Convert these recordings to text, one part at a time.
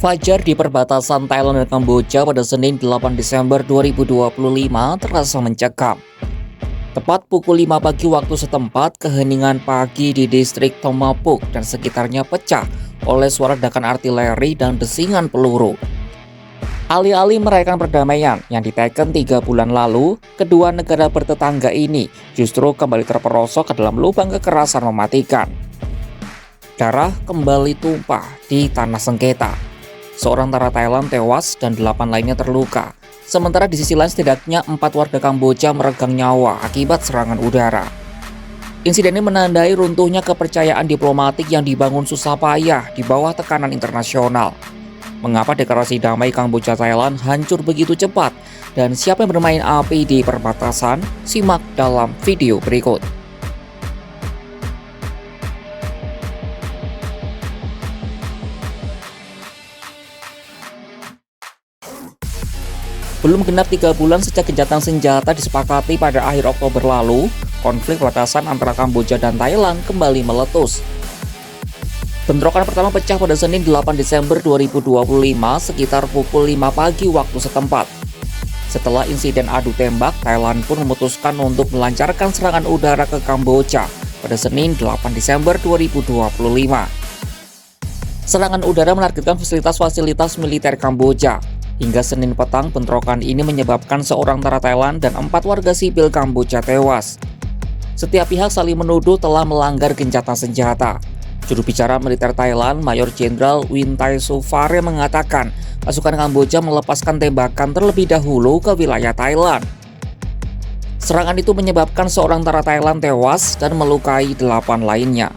Fajar di perbatasan Thailand dan Kamboja pada Senin 8 Desember 2025 terasa mencekam. Tepat pukul 5 pagi waktu setempat, keheningan pagi di distrik Tomapuk dan sekitarnya pecah oleh suara ledakan artileri dan desingan peluru. Alih-alih merayakan perdamaian yang diteken 3 bulan lalu, kedua negara bertetangga ini justru kembali terperosok ke dalam lubang kekerasan mematikan. Darah kembali tumpah di tanah sengketa. Seorang tentara Thailand tewas dan 8 lainnya terluka. Sementara di sisi lain setidaknya 4 warga Kamboja meregang nyawa akibat serangan udara. Insiden ini menandai runtuhnya kepercayaan diplomatik yang dibangun susah payah di bawah tekanan internasional. Mengapa deklarasi damai Kamboja Thailand hancur begitu cepat? Dan siapa yang bermain api di perbatasan? Simak dalam video berikut. Belum genap 3 bulan sejak gencatan senjata disepakati pada akhir Oktober lalu, konflik perbatasan antara Kamboja dan Thailand kembali meletus. Bentrokan pertama pecah pada Senin 8 Desember 2025 sekitar pukul 5 pagi waktu setempat. Setelah insiden adu tembak, Thailand pun memutuskan untuk melancarkan serangan udara ke Kamboja pada Senin 8 Desember 2025. Serangan udara menargetkan fasilitas militer Kamboja. Hingga Senin petang, bentrokan ini menyebabkan seorang tentara Thailand dan 4 warga sipil Kamboja tewas. Setiap pihak saling menuduh telah melanggar gencatan senjata. Juru bicara militer Thailand, Mayor Jenderal Wintai Suvare mengatakan pasukan Kamboja melepaskan tembakan terlebih dahulu ke wilayah Thailand. Serangan itu menyebabkan seorang tentara Thailand tewas dan melukai 8 lainnya.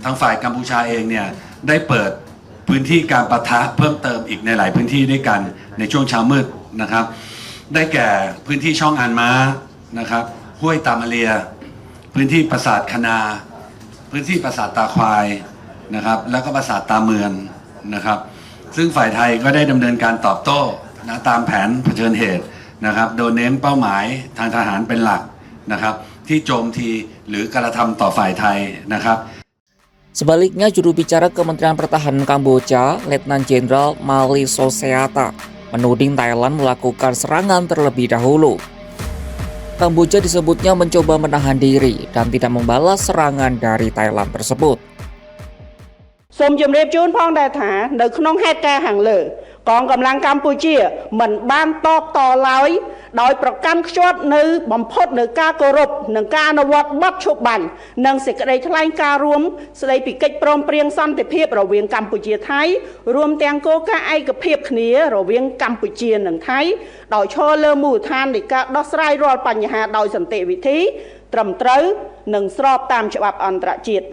ทางฝ่ายกัมพูชาเองเนี่ยได้เปิดพื้นที่การปะทะเพิ่มเติมอีกในหลายพื้นที่ด้วยกันในช่วงเช้ามืดนะครับได้แก่พื้นที่ช่องอันม้านะครับห้วยตามาเลียพื้นที่ปราสาทคณาพื้นที่ปราสาทตาควายนะครับแล้วก็ปราสาทตาเมืองนะครับซึ่งฝ่ายไทยก็ได้ดำเนินการตอบโต้นะตามแผนเผชิญเหตุนะครับโดยเน้นเป้าหมายทางทหารเป็นหลักนะครับที่โจมตีหรือกระทำต่อฝ่ายไทยนะครับ Sebaliknya, juru bicara Kementerian Pertahanan Kamboja, Letnan Jenderal Mali Soseata, menuding Thailand melakukan serangan terlebih dahulu. Kamboja disebutnya mencoba menahan diri dan tidak membalas serangan dari Thailand tersebut. សូមជម្រាបជូនផងដែរថានៅក្នុងហេតុការណ៍ខាងលើកងកម្លាំងកម្ពុជាមិនបានតបតឡើយដោយប្រកាន់ខ្ជាប់នៅបំផុតនៅការគោរពនិងការអនុវត្តបទឈប់បាញ់និងសេចក្តីថ្លែងការណ៍រួមស្តីពីកិច្ចព្រមព្រៀងសន្តិភាពរវាងកម្ពុជាថៃរួមទាំងគោលការណ៍ឯកភាពគ្នារវាងកម្ពុជានិងថៃដោយឈរលើមូលដ្ឋាននៃការដោះស្រាយរាល់បញ្ហាដោយសន្តិវិធីត្រឹមត្រូវនិងស្របតាមច្បាប់អន្តរជាតិ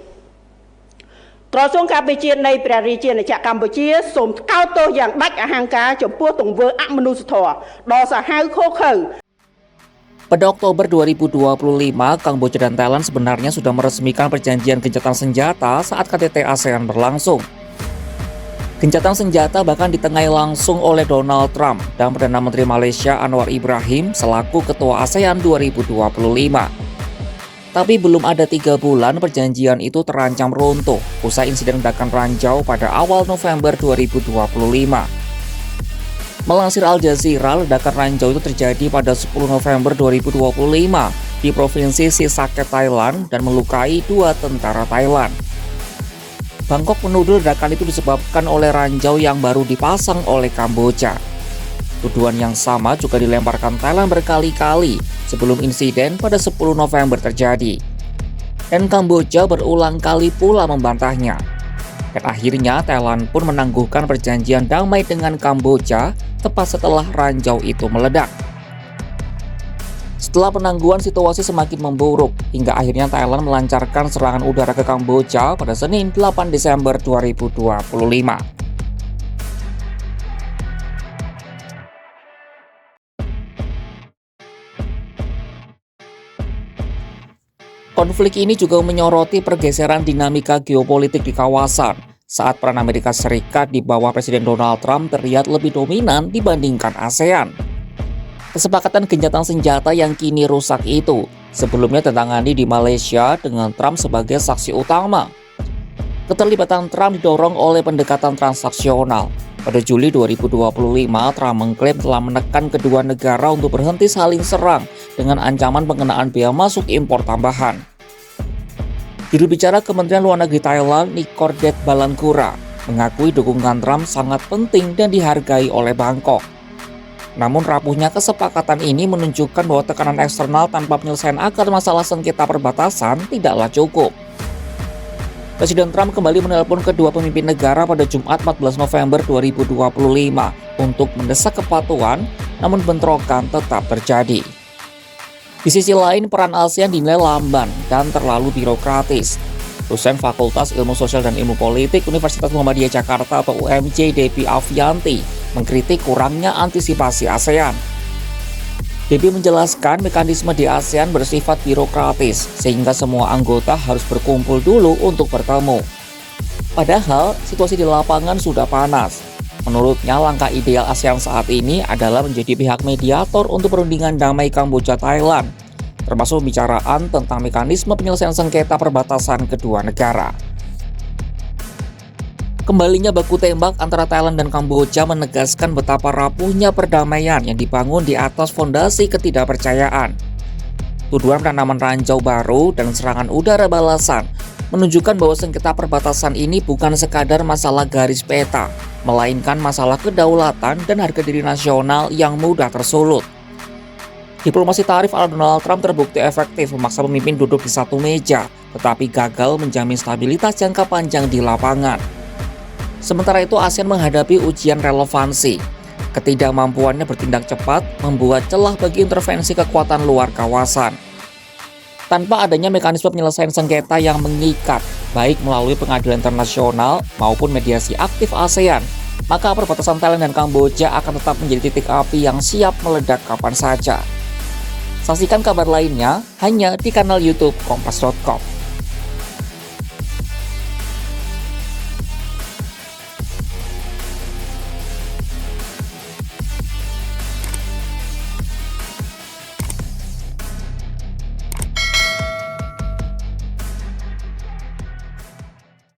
ក្រសួងការពារជាតិនៃព្រះរាជាណាចក្រកម្ពុជាសូមថ្កោលទោសយ៉ាងដាច់អហង្ការចំពោះទង្វើអមនុស្សធម៌ដ៏សាហាវឃោរឃៅ Pada Oktober 2025, Kamboja dan Thailand sebenarnya sudah meresmikan perjanjian gencatan senjata saat KTT ASEAN berlangsung. Gencatan senjata bahkan ditengahi langsung oleh Donald Trump dan Perdana Menteri Malaysia Anwar Ibrahim selaku Ketua ASEAN 2025. Tapi belum ada 3 bulan perjanjian itu terancam runtuh usai insiden ledakan ranjau pada awal November 2025. Melansir Al Jazeera, ledakan ranjau itu terjadi pada 10 November 2025 di Provinsi Sisaket, Thailand dan melukai 2 tentara Thailand. Bangkok menuduh ledakan itu disebabkan oleh ranjau yang baru dipasang oleh Kamboja. Tuduhan yang sama juga dilemparkan Thailand berkali-kali sebelum insiden pada 10 November terjadi. Dan Kamboja berulang kali pula membantahnya. Dan akhirnya Thailand pun menangguhkan perjanjian damai dengan Kamboja tepat setelah ranjau itu meledak. Setelah penangguhan, situasi semakin memburuk hingga akhirnya Thailand melancarkan serangan udara ke Kamboja pada Senin 8 Desember 2025. Konflik ini juga menyoroti pergeseran dinamika geopolitik di kawasan saat peran Amerika Serikat di bawah Presiden Donald Trump terlihat lebih dominan dibandingkan ASEAN. Kesepakatan gencatan senjata yang kini rusak itu sebelumnya ditangani di Malaysia dengan Trump sebagai saksi utama. Keterlibatan Trump didorong oleh pendekatan transaksional. Pada Juli 2025, Trump mengklaim telah menekan kedua negara untuk berhenti saling serang dengan ancaman pengenaan bea masuk impor tambahan. Juru bicara Kementerian Luar Negeri Thailand, Nikordet Balankura, mengakui dukungan Trump sangat penting dan dihargai oleh Bangkok. Namun rapuhnya kesepakatan ini menunjukkan bahwa tekanan eksternal tanpa penyelesaian akar masalah sengketa perbatasan tidaklah cukup. Presiden Trump kembali menelpon kedua pemimpin negara pada Jumat 14 November 2025 untuk mendesak kepatuhan, namun bentrokan tetap terjadi. Di sisi lain, peran ASEAN dinilai lamban dan terlalu birokratis. Dosen Fakultas Ilmu Sosial dan Ilmu Politik Universitas Muhammadiyah Jakarta atau UMJ Depi Avianti mengkritik kurangnya antisipasi ASEAN. Depi menjelaskan mekanisme di ASEAN bersifat birokratis sehingga semua anggota harus berkumpul dulu untuk bertemu. Padahal situasi di lapangan sudah panas. Menurutnya langkah ideal ASEAN saat ini adalah menjadi pihak mediator untuk perundingan damai Kamboja Thailand, termasuk pembicaraan tentang mekanisme penyelesaian sengketa perbatasan kedua negara. Kembalinya baku tembak antara Thailand dan Kamboja menegaskan betapa rapuhnya perdamaian yang dibangun di atas fondasi ketidakpercayaan. Tuduhan penanaman ranjau baru dan serangan udara balasan menunjukkan bahwa sengketa perbatasan ini bukan sekadar masalah garis peta, melainkan masalah kedaulatan dan harga diri nasional yang mudah tersulut. Diplomasi tarif ala Donald Trump terbukti efektif memaksa pemimpin duduk di satu meja, tetapi gagal menjamin stabilitas jangka panjang di lapangan. Sementara itu, ASEAN menghadapi ujian relevansi. Ketidakmampuannya bertindak cepat membuat celah bagi intervensi kekuatan luar kawasan. Tanpa adanya mekanisme penyelesaian sengketa yang mengikat, baik melalui pengadilan internasional maupun mediasi aktif ASEAN, maka perbatasan Thailand dan Kamboja akan tetap menjadi titik api yang siap meledak kapan saja. Saksikan kabar lainnya hanya di kanal YouTube Kompas.com.